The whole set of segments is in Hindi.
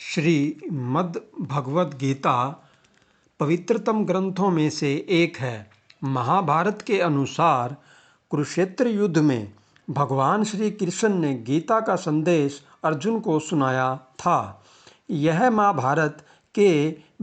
श्रीमद् भगवद गीता पवित्रतम ग्रंथों में से एक है। महाभारत के अनुसार कुरुक्षेत्र युद्ध में भगवान श्री कृष्ण ने गीता का संदेश अर्जुन को सुनाया था। यह महाभारत के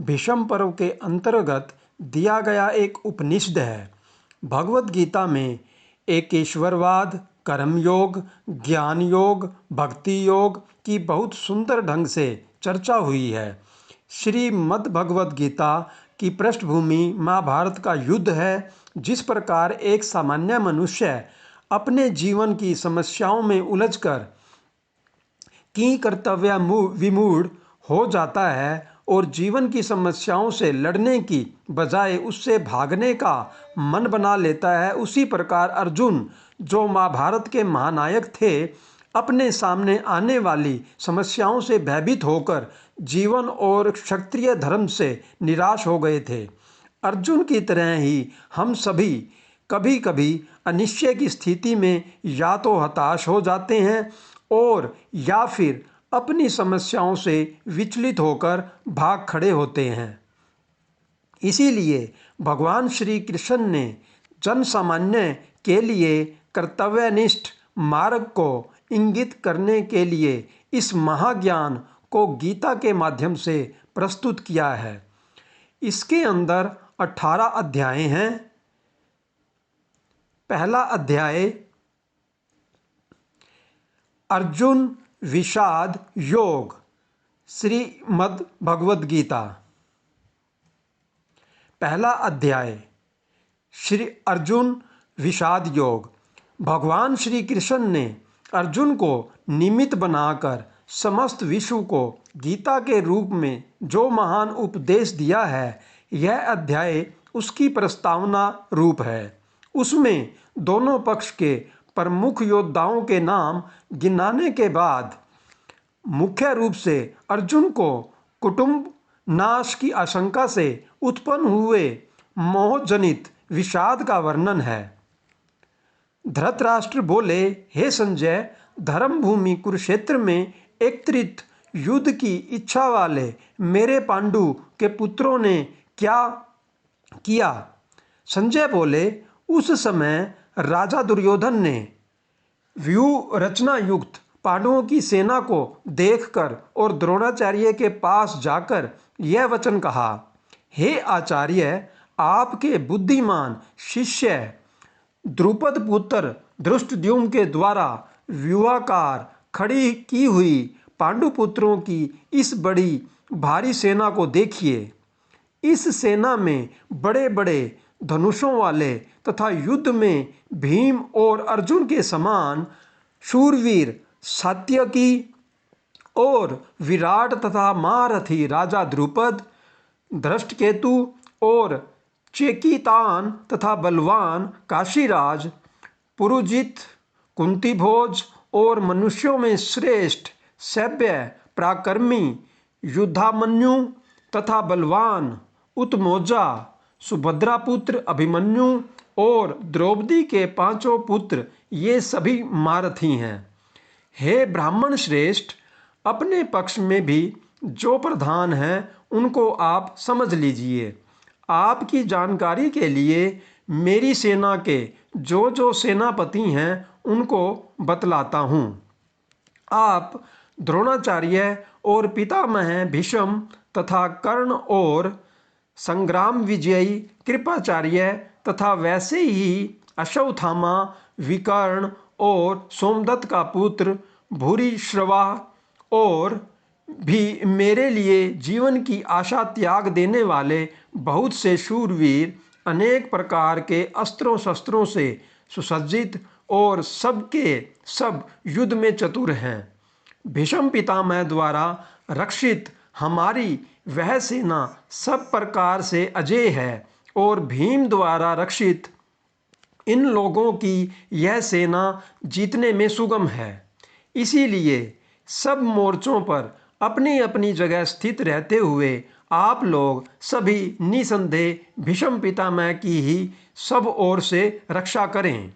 भीष्म पर्व के अंतर्गत दिया गया एक उपनिषद है। भगवद गीता में एकेश्वरवाद, कर्मयोग, ज्ञान योग, भक्ति योग की बहुत सुंदर ढंग से चर्चा हुई है। श्रीमद् भगवद गीता की पृष्ठभूमि महाभारत का युद्ध है। जिस प्रकार एक सामान्य मनुष्य अपने जीवन की समस्याओं में उलझकर की कर्तव्य विमूढ़ हो जाता है और जीवन की समस्याओं से लड़ने की बजाय उससे भागने का मन बना लेता है, उसी प्रकार अर्जुन, जो महाभारत के महानायक थे, अपने सामने आने वाली समस्याओं से भयभीत होकर जीवन और क्षत्रिय धर्म से निराश हो गए थे। अर्जुन की तरह ही हम सभी कभी कभी अनिश्चय की स्थिति में या तो हताश हो जाते हैं और या फिर अपनी समस्याओं से विचलित होकर भाग खड़े होते हैं। इसीलिए भगवान श्री कृष्ण ने जन सामान्य के लिए कर्तव्यनिष्ठ मार्ग को इंगित करने के लिए इस महाज्ञान को गीता के माध्यम से प्रस्तुत किया है। इसके अंदर 18 अध्याय हैं। पहला अध्याय अर्जुन विषाद योग, श्रीमद् भगवद गीता। पहला अध्याय श्री अर्जुन विषाद योग। भगवान श्री कृष्ण ने अर्जुन को निमित्त बनाकर समस्त विश्व को गीता के रूप में जो महान उपदेश दिया है, यह अध्याय उसकी प्रस्तावना रूप है। उसमें दोनों पक्ष के प्रमुख योद्धाओं के नाम गिनाने के बाद मुख्य रूप से अर्जुन को कुटुंब नाश की आशंका से उत्पन्न हुए मोहजनित विषाद का वर्णन है। धृतराष्ट्र बोले, हे संजय, धर्मभूमि कुरुक्षेत्र में एकत्रित युद्ध की इच्छा वाले मेरे पांडु के पुत्रों ने क्या किया? संजय बोले, उस समय राजा दुर्योधन ने व्यूह रचना युक्त पांडवों की सेना को देखकर और द्रोणाचार्य के पास जाकर यह वचन कहा, हे आचार्य, आपके बुद्धिमान शिष्य द्रुपद पुत्र धृष्टद्युम्न के द्वारा व्यूहाकार खड़ी की हुई पांडुपुत्रों की इस बड़ी भारी सेना को देखिए। इस सेना में बड़े बड़े धनुषों वाले तथा युद्ध में भीम और अर्जुन के समान शूरवीर सात्यकी और विराट तथा महारथी राजा द्रुपद, धृष्टकेतु और चेकितान तथा बलवान काशीराज, पुरुजित, कुंतीभोज और मनुष्यों में श्रेष्ठ सभ्य पराक्रमी युद्धामन्यु तथा बलवान उत्मोजा, सुभद्रापुत्र अभिमन्यु और द्रौपदी के 5 पुत्र, ये सभी महारथी हैं। हे ब्राह्मण श्रेष्ठ, अपने पक्ष में भी जो प्रधान हैं उनको आप समझ लीजिए। आपकी जानकारी के लिए मेरी सेना के जो जो सेनापति हैं उनको बतलाता हूँ। आप द्रोणाचार्य और पितामह भीष्म तथा कर्ण और संग्राम विजयी कृपाचार्य तथा वैसे ही अश्वत्थामा, विकर्ण और सोमदत्त का पुत्र भूरिश्रवा और भी मेरे लिए जीवन की आशा त्याग देने वाले बहुत से शूरवीर, अनेक प्रकार के अस्त्रों शस्त्रों से सुसज्जित और सबके सब युद्ध में चतुर हैं। भीष्म पितामह द्वारा रक्षित हमारी वह सेना सब प्रकार से अजेय है और भीम द्वारा रक्षित इन लोगों की यह सेना जीतने में सुगम है। इसीलिए सब मोर्चों पर अपनी अपनी जगह स्थित रहते हुए आप लोग सभी निसंदेह भीष्म पितामह की ही सब ओर से रक्षा करें।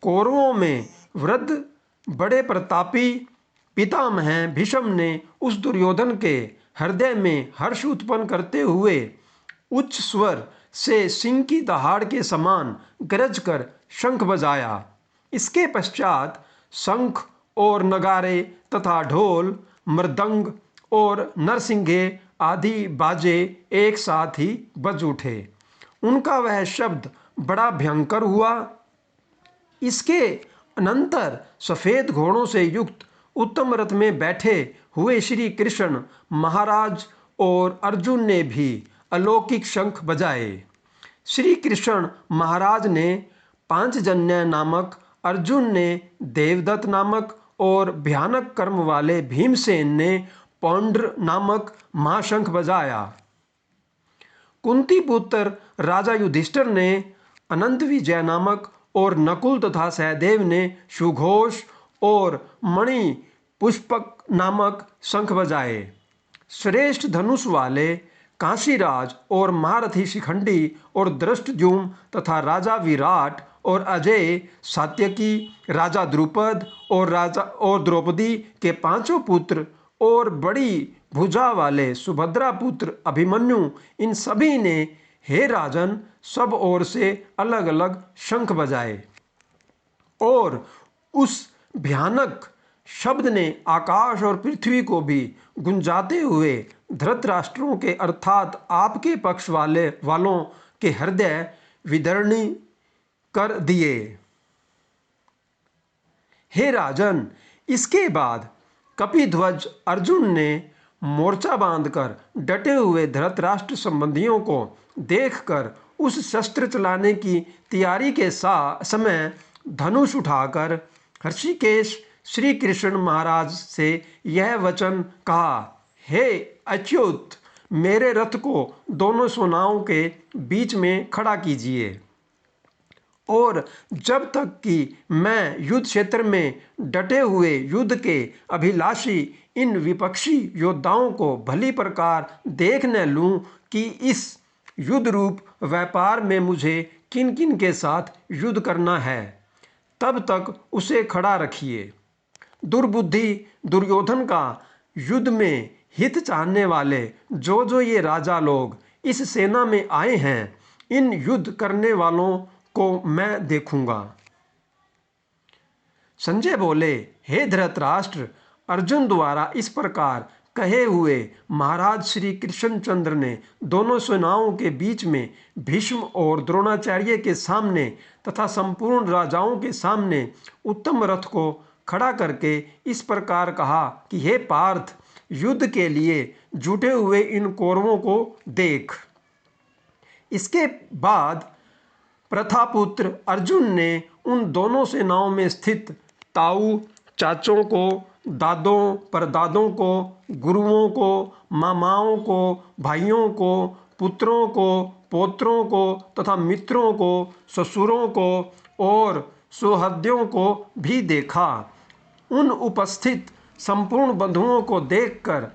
कौरवों में वृद्ध, बड़े प्रतापी पितामह भीष्म ने उस दुर्योधन के हृदय में हर्ष उत्पन्न करते हुए उच्च स्वर से सिंह की दहाड़ के समान गरज कर शंख बजाया। इसके पश्चात शंख और नगारे तथा ढोल, मृदंग और नरसिंगे आदि बाजे एक साथ ही बज उठे। उनका वह शब्द बड़ा भयंकर हुआ। इसके अनंतर सफेद घोड़ों से युक्त उत्तम रथ में बैठे हुए श्री कृष्ण महाराज और अर्जुन ने भी अलौकिक शंख बजाए। श्री कृष्ण महाराज ने पांचजन्य नामक, अर्जुन ने देवदत्त नामक और भयानक कर्म वाले भीमसेन ने पौंड्र नामक महाशंख बजाया। कुंती पुत्र राजा युधिष्ठिर ने अनंत विजय नामक और नकुल तथा सहदेव ने सुघोष और मणि पुष्पक नामक शंख बजाए। श्रेष्ठ धनुष वाले काशीराज और महारथी शिखंडी और दृष्टद्युम्न तथा राजा विराट और अजय, सात्यकी, राजा द्रुपद और द्रौपदी के पांचों पुत्र और बड़ी भुजा वाले सुभद्रा पुत्र अभिमन्यु, इन सभी ने हे राजन सब ओर से अलग अलग शंख बजाए और उस भयानक शब्द ने आकाश और पृथ्वी को भी गुंजाते हुए धृतराष्ट्रों के अर्थात आपके पक्ष वालों के हृदय विदीर्ण कर दिए। हे राजन, इसके बाद कपिध्वज अर्जुन ने मोर्चा बांधकर डटे हुए धृतराष्ट्र संबंधियों को देखकर उस शस्त्र चलाने की तैयारी के समय धनुष उठाकर ऋषिकेश श्री कृष्ण महाराज से यह वचन कहा, हे अच्युत, मेरे रथ को दोनों सेनाओं के बीच में खड़ा कीजिए और जब तक कि मैं युद्ध क्षेत्र में डटे हुए युद्ध के अभिलाषी इन विपक्षी योद्धाओं को भली प्रकार देख न लूं कि इस युद्ध रूप व्यापार में मुझे किन किन के साथ युद्ध करना है, तब तक उसे खड़ा रखिए। दुर्बुद्धि दुर्योधन का युद्ध में हित चाहने वाले जो ये राजा लोग इस सेना में आए हैं, इन युद्ध करने वालों को मैं देखूंगा। संजय बोले, हे धृतराष्ट्र, अर्जुन द्वारा इस प्रकार कहे हुए महाराज श्री कृष्णचंद्र ने दोनों सेनाओं के बीच में भीष्म और द्रोणाचार्य के सामने तथा संपूर्ण राजाओं के सामने उत्तम रथ को खड़ा करके इस प्रकार कहा कि हे पार्थ, युद्ध के लिए जुटे हुए इन कौरवों को देख। इसके बाद प्रथापुत्र अर्जुन ने उन दोनों सेनाओं में स्थित ताऊ, चाचों को, दादों, परदादों को, गुरुओं को, मामाओं को, भाइयों को, पुत्रों को, पौत्रों को तथा मित्रों को, ससुरों को और सुहृदों को भी देखा। उन उपस्थित संपूर्ण बंधुओं को देखकर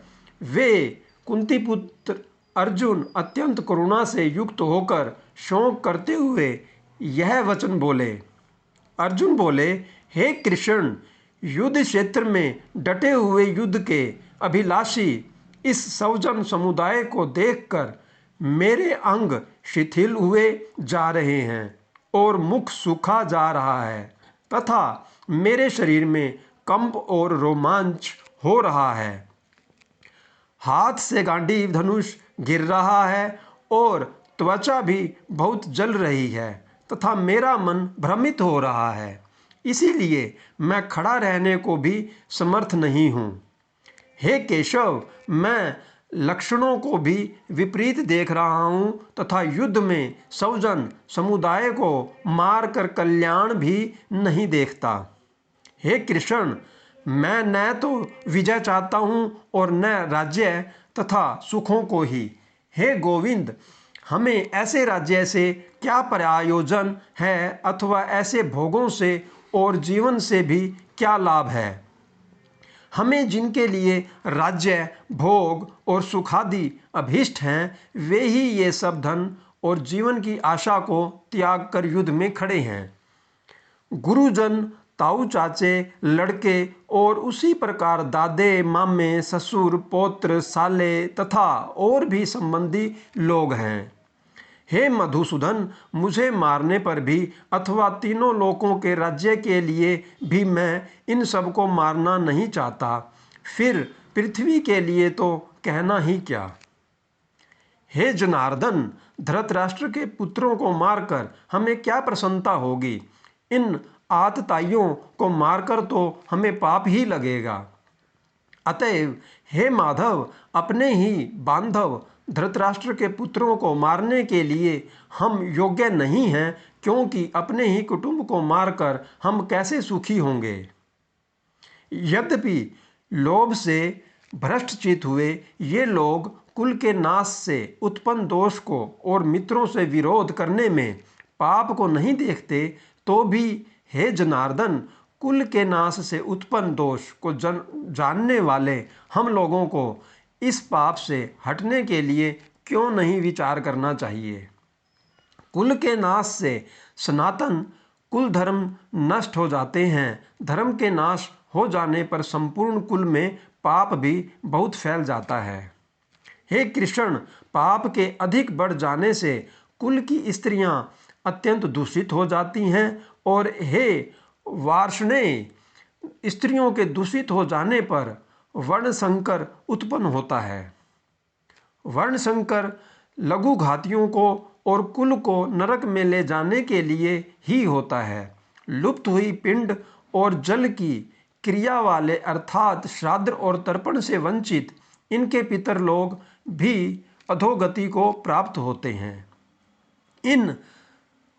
वे कुंती पुत्र अर्जुन अत्यंत करुणा से युक्त होकर शोक करते हुए यह वचन बोले। अर्जुन बोले, हे कृष्ण, युद्ध क्षेत्र में डटे हुए युद्ध के अभिलाषी इस सौजन समुदाय को देखकर मेरे अंग शिथिल हुए जा रहे हैं और मुख सूखा जा रहा है तथा मेरे शरीर में कंप और रोमांच हो रहा है। हाथ से गांडीव धनुष गिर रहा है और त्वचा भी बहुत जल रही है तथा मेरा मन भ्रमित हो रहा है, इसीलिए मैं खड़ा रहने को भी समर्थ नहीं हूँ। हे केशव, मैं लक्षणों को भी विपरीत देख रहा हूँ तथा युद्ध में सौजन समुदाय को मारकर कल्याण भी नहीं देखता। हे कृष्ण, मैं न तो विजय चाहता हूँ और न राज्य तथा सुखों को ही। हे गोविंद, हमें ऐसे राज्य से क्या प्रयोजन है अथवा ऐसे भोगों से और जीवन से भी क्या लाभ है। हमें जिनके लिए राज्य, भोग और सुखादि अभीष्ट हैं, वे ही ये सब धन और जीवन की आशा को त्याग कर युद्ध में खड़े हैं। गुरुजन ताऊ चाचे लड़के और उसी प्रकार दादे मामे ससुर पौत्र साले तथा और भी संबंधी लोग हैं। हे मधुसूदन, मुझे मारने पर भी अथवा तीनों लोकों के राज्य के लिए भी मैं इन सबको मारना नहीं चाहता। फिर पृथ्वी के लिए तो कहना ही क्या। हे जनार्दन, धृतराष्ट्र के पुत्रों को मारकर हमें क्या प्रसन्नता होगी। इन आतताइयों को मारकर तो हमें पाप ही लगेगा। अतएव हे माधव, अपने ही बांधव धृतराष्ट्र के पुत्रों को मारने के लिए हम योग्य नहीं हैं, क्योंकि अपने ही कुटुंब को मारकर हम कैसे सुखी होंगे। यद्यपि लोभ से भ्रष्टचित हुए ये लोग कुल के नाश से उत्पन्न दोष को और मित्रों से विरोध करने में पाप को नहीं देखते, तो भी हे जनार्दन, कुल के नाश से उत्पन्न दोष को जानने वाले हम लोगों को इस पाप से हटने के लिए क्यों नहीं विचार करना चाहिए। कुल के नाश से सनातन कुल धर्म नष्ट हो जाते हैं। धर्म के नाश हो जाने पर संपूर्ण कुल में पाप भी बहुत फैल जाता है। हे कृष्ण, पाप के अधिक बढ़ जाने से कुल की स्त्रियां अत्यंत दूषित हो जाती हैं, और हे वार्ष्णेय, स्त्रियों के दूषित हो जाने पर वर्ण संकर उत्पन्न होता है। वर्ण संकर लघु घातियों को और कुल को नरक में ले जाने के लिए ही होता है। लुप्त हुई पिंड और जल की क्रिया वाले अर्थात श्राद्ध और तर्पण से वंचित इनके पितर लोग भी अधोगति को प्राप्त होते हैं। इन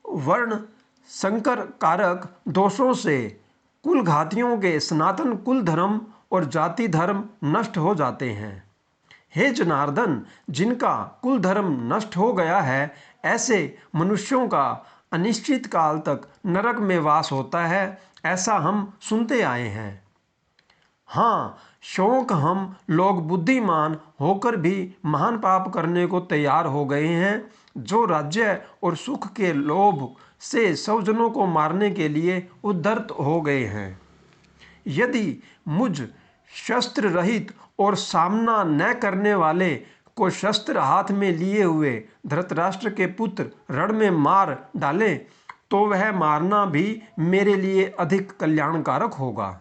वर्ण संकर कारक दोषों से कुल घातियों के सनातन कुल धर्म और जाति धर्म नष्ट हो जाते हैं। हे जनार्दन, जिनका कुल धर्म नष्ट हो गया है, ऐसे मनुष्यों का अनिश्चित काल तक नरक में वास होता है, ऐसा हम सुनते आए हैं। हाँ, शौक हम लोग बुद्धिमान होकर भी महान पाप करने को तैयार हो गए हैं, जो राज्य और सुख के लोभ से स्वजनों को मारने के लिए उद्धत हो गए हैं। यदि मुझ शस्त्र रहित और सामना न करने वाले को शस्त्र हाथ में लिए हुए धृतराष्ट्र के पुत्र रण में मार डाले, तो वह मारना भी मेरे लिए अधिक कल्याणकारक होगा।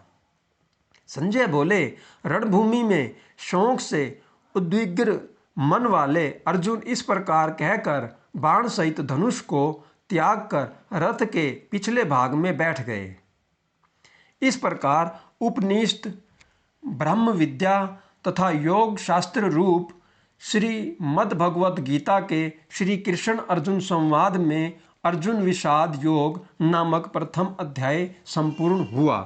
संजय बोले, रणभूमि में शौक से उद्विग्न मन वाले अर्जुन इस प्रकार कहकर बाण सहित धनुष को त्याग कर रथ के पिछले भाग में बैठ गए। इस प्रकार उपनिषद, ब्रह्म विद्या तथा योग शास्त्र रूप श्रीमद् भगवत गीता के श्री कृष्ण अर्जुन संवाद में अर्जुन विषाद योग नामक प्रथम अध्याय संपूर्ण हुआ।